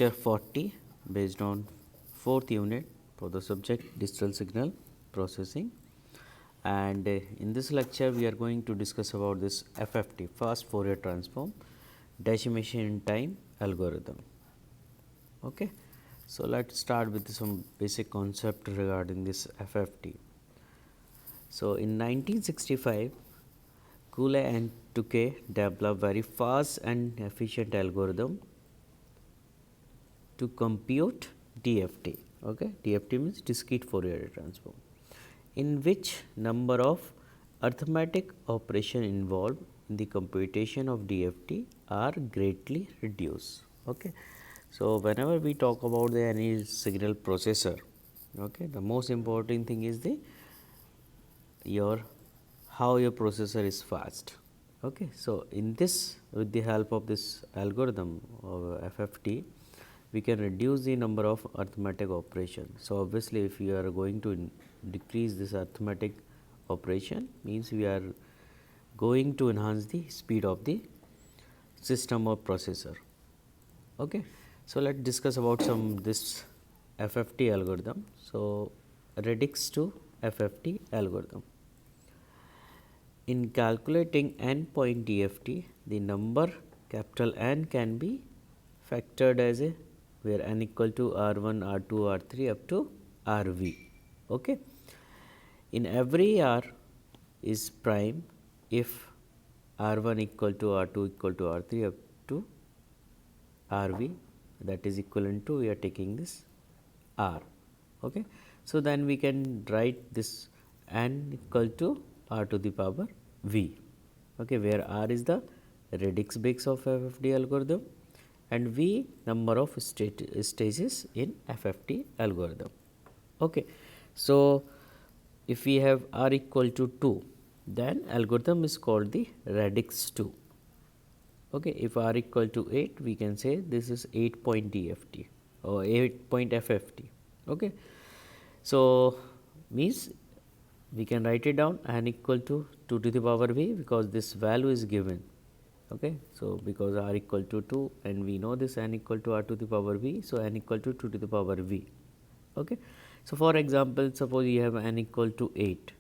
lecture 40 based on 4th unit for the subject digital signal processing, and in this lecture we are going to discuss about this FFT, fast Fourier transform decimation in time algorithm. Okay. So, let us start with some basic concept regarding this FFT. So, in 1965 Cooley and Tukey developed very fast and efficient algorithm to compute DFT. Okay, DFT means discrete Fourier transform, in which number of arithmetic operation involved in the computation of DFT are greatly reduced. Okay, so whenever we talk about the any signal processor, okay, the most important thing is the your how your processor is fast. Okay, so in this, with the help of this algorithm of FFT, we can reduce the number of arithmetic operations. So obviously, if you are going to decrease this arithmetic operation, means we are going to enhance the speed of the system or processor. Okay, so let's discuss about some this FFT algorithm. So radix to FFT algorithm. In calculating n point DFT, the number capital N can be factored as a where n equal to R1, R2, R3 up to RV. Okay. In every R is prime if R1 equal to R2 equal to R3 up to RV, that is equivalent to we are taking this R. Okay. So, then we can write this n equal to R to the power V, okay, where R is the radix base of FFT algorithm and V number of stages in FFT algorithm. Okay. So, if we have R equal to 2, then algorithm is called the radix 2. Okay. If R equal to 8, we can say this is 8 point DFT or 8 point FFT. Okay. So, means we can write it down n equal to 2 to the power v because this value is given. Okay. So, because r equal to 2 and we know this n equal to r to the power v. So, n equal to 2 to the power v. Okay. So, for example, suppose you have n equal to 8.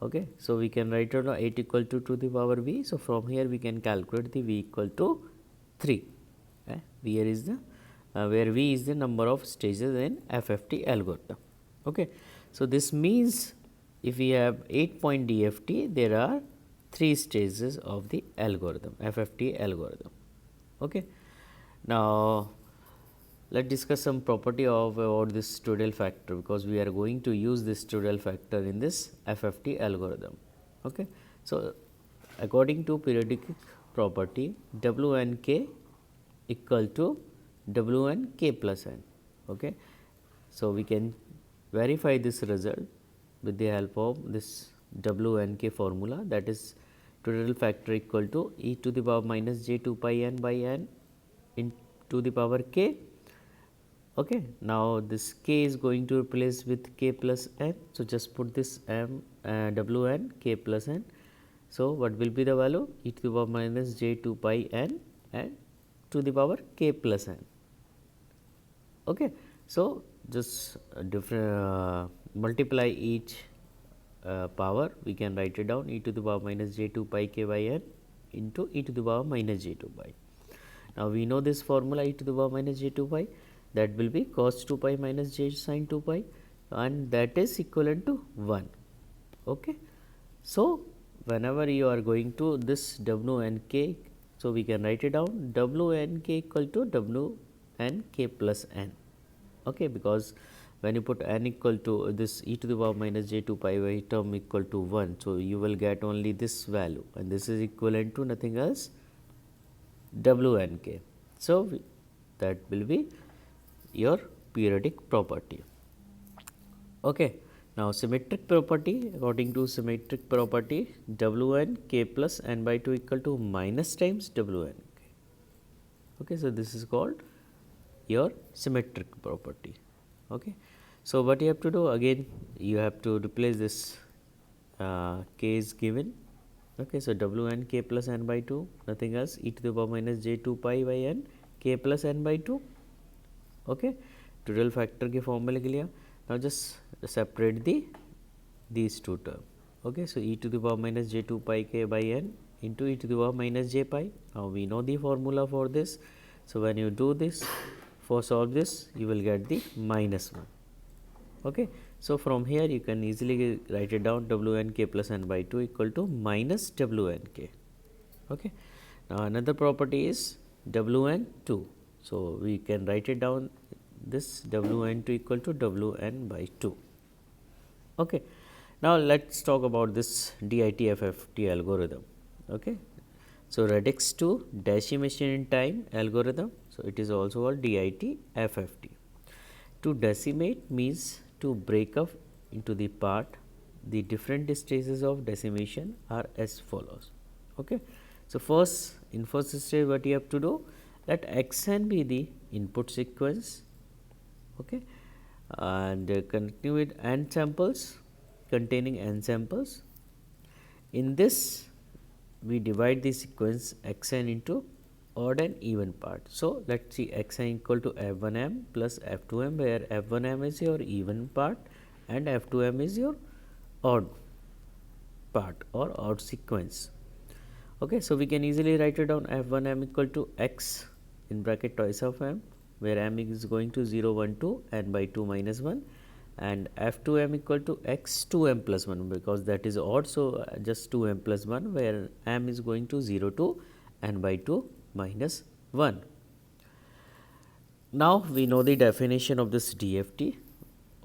Okay. So, we can write it 8 equal to 2 to the power v. So, from here we can calculate the v equal to 3. Here is the where v is the number of stages in FFT algorithm. Okay. So, this means if we have 8 point DFT, there are 3 stages of the algorithm, FFT algorithm. Okay. Now, let us discuss some property of about this Studel factor, because we are going to use this Studel factor in this FFT algorithm. Okay. So, according to periodic property, W n k equal to W n k plus n. Okay. So, we can verify this result with the help of this W n k formula, that is Studel factor equal to e to the power minus j 2 pi n by n in to the power k. Okay. Now, this k is going to replace with k plus n. So, just put this W n k plus n. So, what will be the value? E to the power minus j 2 pi n and to the power k plus n. Okay. So, just multiply each power, we can write it down e to the power minus j 2 pi k by n into e to the power minus j 2 pi. Now, we know this formula e to the power minus j 2 pi, that will be cos 2 pi minus j sin 2 pi and that is equivalent to 1. Okay. So, whenever you are going to this W n k, so we can write it down W n k equal to W n k plus n. Okay, because when you put n equal to this e to the power minus j 2 pi by term equal to 1. So, you will get only this value and this is equivalent to nothing else W n k. So, that will be your periodic property. Okay. Now, symmetric property, according to symmetric property, W n k plus n by 2 equal to minus times W n k. Okay. So, this is called your symmetric property. Okay. So, what you have to do again, you have to replace this k is given. Okay. So, W n k plus n by 2 nothing else e to the power minus j 2 pi by n k plus n by 2. okay, total factor के formula के लिए. Now just separate these two terms. Okay, so e to the power minus j 2 pi k by n into e to the power minus j pi. Now we know the formula for this. So when you do this, for solve this, you will get the minus 1. Okay, so from here you can easily write it down, w n k plus n by 2 equal to minus w n k. Okay, now another property is w n 2. So we can write it down, this w n 2 equal to w n by 2. Okay. Now let's talk about this DIT FFT algorithm. Okay, so radix to decimation in time algorithm. So it is also called DIT FFT. To decimate means to break up into the part. The different stages of decimation are as follows. Okay, so in first stage, what you have to do, let xn be the input sequence. Okay, and continue with n samples containing n samples. In this, we divide the sequence xn into odd and even part. So let's see, xn equal to f1m plus f2m, where f1m is your even part and f2m is your odd part or odd sequence. Okay, so we can easily write it down, f1m equal to x in bracket twice of m, where m is going to 0 1 2 n by 2 minus 1, and f2m equal to x 2m plus 1, because that is odd. So just 2m plus 1, where m is going to 0 to n by 2 minus 1. Now we know the definition of this DFT.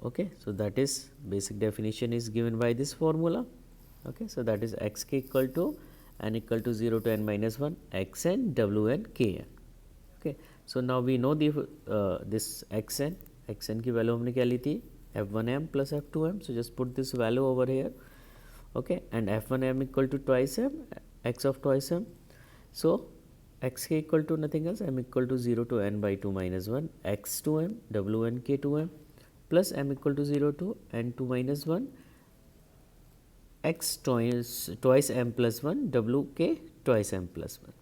Okay, so that is, basic definition is given by this formula. Okay, so that is xk equal to n equal to 0 to n minus 1 xn wn kn. Okay, so now we know the this xn की value हमने क्या ली थी, f1m plus f2m. So just put this value over here. Okay, and f1m equal to twice m, x of twice m. So xk equal to nothing else, m equal to 0 to n by 2 minus 1 x2m wn k 2m plus m equal to 0 to n 2 minus 1 x twice m plus 1 w k twice m plus 1.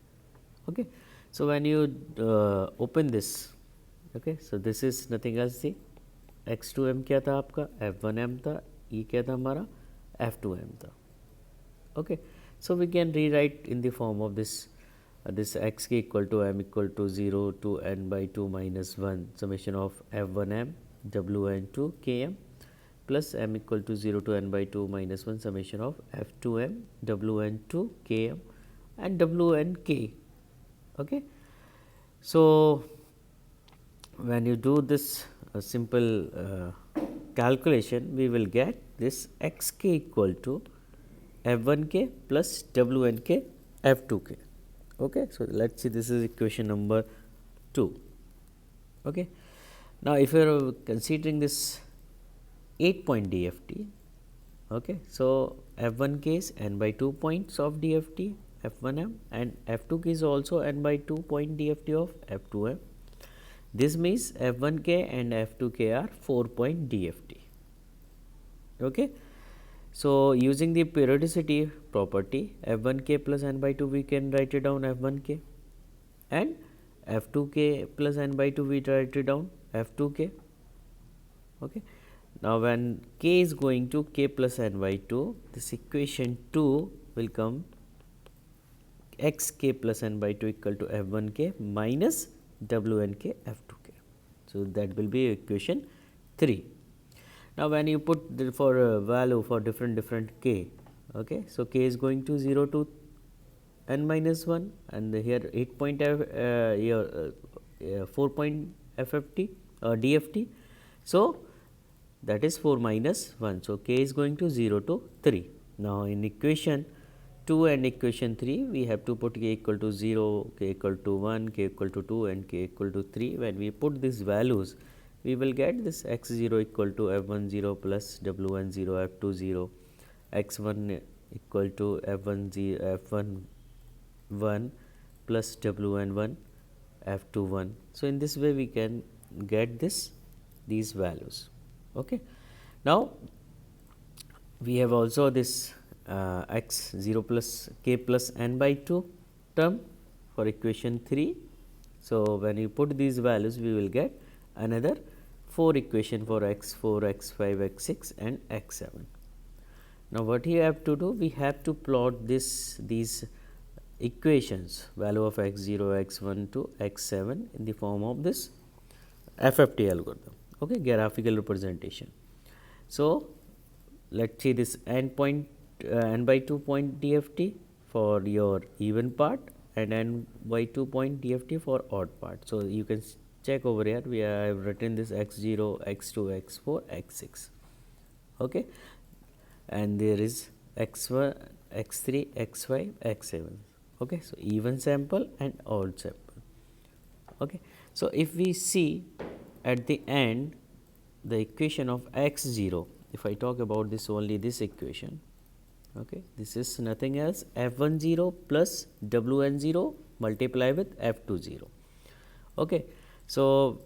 Okay, so when you open this, okay, so this is nothing else, the x2m क्या था आपका, f1m था, e क्या था हमारा, f2m था. Okay, so we can rewrite in the form of this x k equal to m equal to 0 to n by 2 minus 1 summation of f1m wn2 km plus m equal to 0 to n by 2 minus 1 summation of f2m wn2 km and wnk. Okay, so when you do this simple calculation, we will get this xk equal to f1k plus wnk f2k. Okay, so let's see, this is equation number 2. Okay, now if you are considering this 8-point DFT, okay, so f1k is n by 2 points of DFT f1m and f2k is also n by 2 point DFT of f2m. This means f1k and f2k are 4-point DFT. Okay, so using the periodicity property, f1k plus n by 2 we can write it down f1k, and f2k plus n by 2 we write it down f2k. Okay, now when k is going to k plus n by 2, this equation 2 will come xk plus n by 2 equal to f1k minus wnk f2k. So that will be equation 3. Now when you put for value for different k, okay, so k is going to 0 to n minus 1, and here 8-point 4-point FFT DFT. So that is 4 minus 1. So k is going to 0 to 3. Now in equation 2 and equation 3, we have to put k equal to 0, k equal to 1, k equal to 2 and k equal to 3. When we put these values, we will get this x0 equal to f10 plus w10 f20, x1 equal to f11 plus wn1 f21. So in this way we can get these values. Okay, now we have also this x0 plus k plus n by 2 term for equation 3. So when you put these values, we will get another 4 equation for x4, x5, x6 and x7. Now, what you have to do, we have to plot these equations, value of x0, x1 to x7 in the form of this FFT algorithm, okay, graphical representation. So, let us see this n by 2 point DFT for your even part and n by 2 point DFT for odd part. So, you can check over here, we have written this x0, x2, x4, x6, okay, and there is x1, x3, x5, x7, okay. So, even sample and odd sample, okay. So, if we see at the end the equation of x0, if I talk about this only this equation, okay, this is nothing else f10 plus wn0 multiply with f20, okay. So,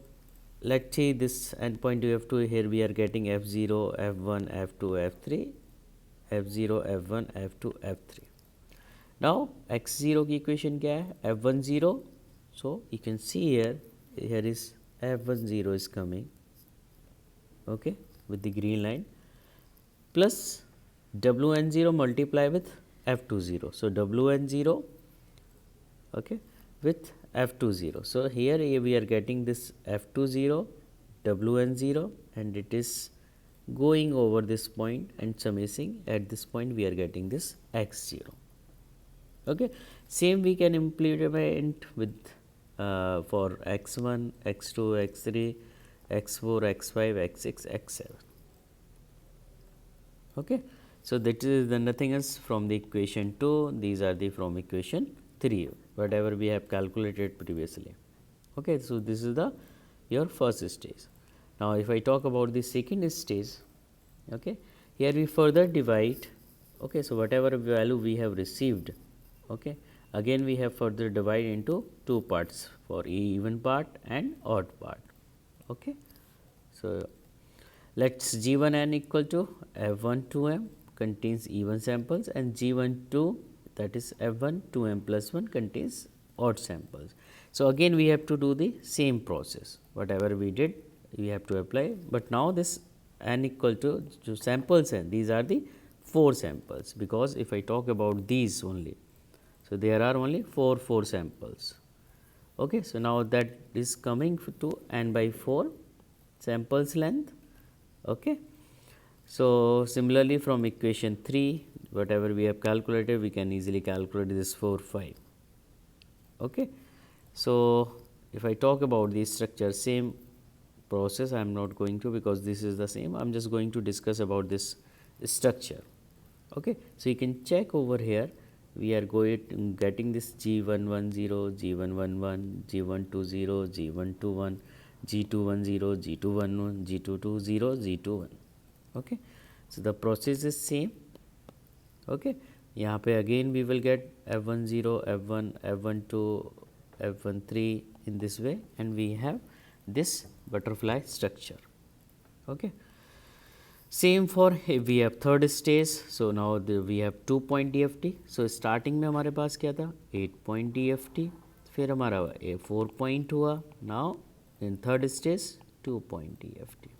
let us see this endpoint f2, here we are getting f0, f1, f2, f3, f0, f1, f2, f3. Now, x0 की equation क्या है, f10, so you can see here is f10 is coming, okay, with the green line, plus wn0 multiply with f20, so wn0, okay, with f20. So, here we are getting this f20, wn0 and it is going over this point and summation, at this point we are getting this x0, okay. Same we can implement with for x1, x2, x3, x4, x5, x6, x7, okay. So, that is the nothing else from the equation 2, these are the from equation 3, whatever we have calculated previously, okay. So, this is the your first stage. Now, if I talk about the second stage, okay, here we further divide, okay. So, whatever value we have received, okay, again we have further divide into two parts for even part and odd part, okay. So, let us G1n equal to F1 2m contains even samples and G1 2, that is F1 2m plus 1 contains odd samples. So, again we have to do the same process, whatever we did we have to apply, but now this n equal to samples n, these are the 4 samples, because if I talk about these only, so there are only 4 samples, okay. So, now that is coming to n by 4 samples length, okay. So, similarly from equation 3, whatever we have calculated, we can easily calculate this 4, 5, okay. So, if I talk about the structure, same process I am not going to, because this is the same, I am just going to discuss about this structure, okay. So, you can check over here, we are getting this G110, G111, G120, G121, G210, G211, G220, G21, okay. So, the process is same, okay. यहाँ पे again we will get F10, F1, F12, F13 in this way, and we have this butterfly structure, okay. Same for we have third stage. So, now we have 2 point DFT. So, starting में हमारे पास क्या था 8 point DFT, फिर हमारा 4 point हुआ, now in third stage 2 point DFT.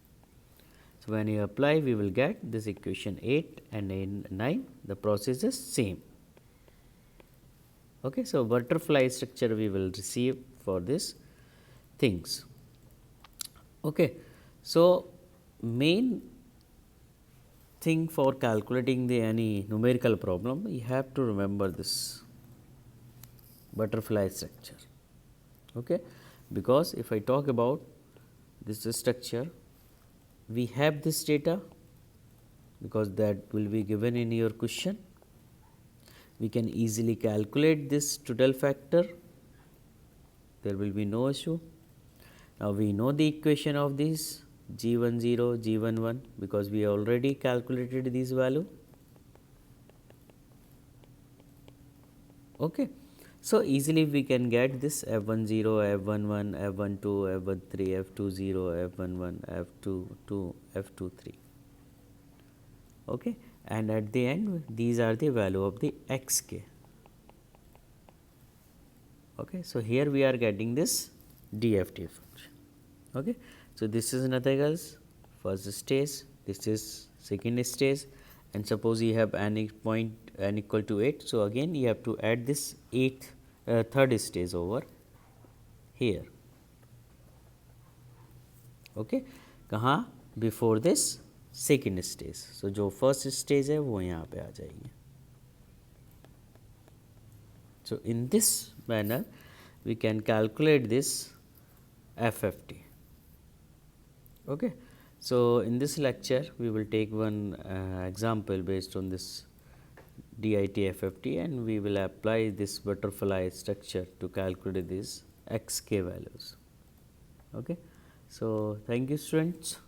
So, when you apply, we will get this equation 8 and 9, the process is same, okay. So, butterfly structure we will receive for this things, okay. So, main thing for calculating the any numerical problem, you have to remember this butterfly structure, okay. Because if I talk about this structure, we have this data, because that will be given in your question, we can easily calculate this total factor, there will be no issue. Now, we know the equation of this G10, G11, because we already calculated this value, okay. So, easily we can get this F10, F11, F12, F13, F20, F11, F22, F23, okay. And at the end, these are the value of the xk, okay. So, here we are getting this DFT function, Okay. So, this is nothing else first stage, this is second stage, and suppose you have any point n equal to 8. So, again you have to add this third stage over here. Okay. कहाँ before this second stage. सो जो first stage है वो यहाँ पे आ जाएगी. So, in this manner we can calculate this FFT. Okay. So, in this lecture we will take one example based on this DIT FFT, and we will apply this butterfly structure to calculate these xk values. Okay. So, thank you students.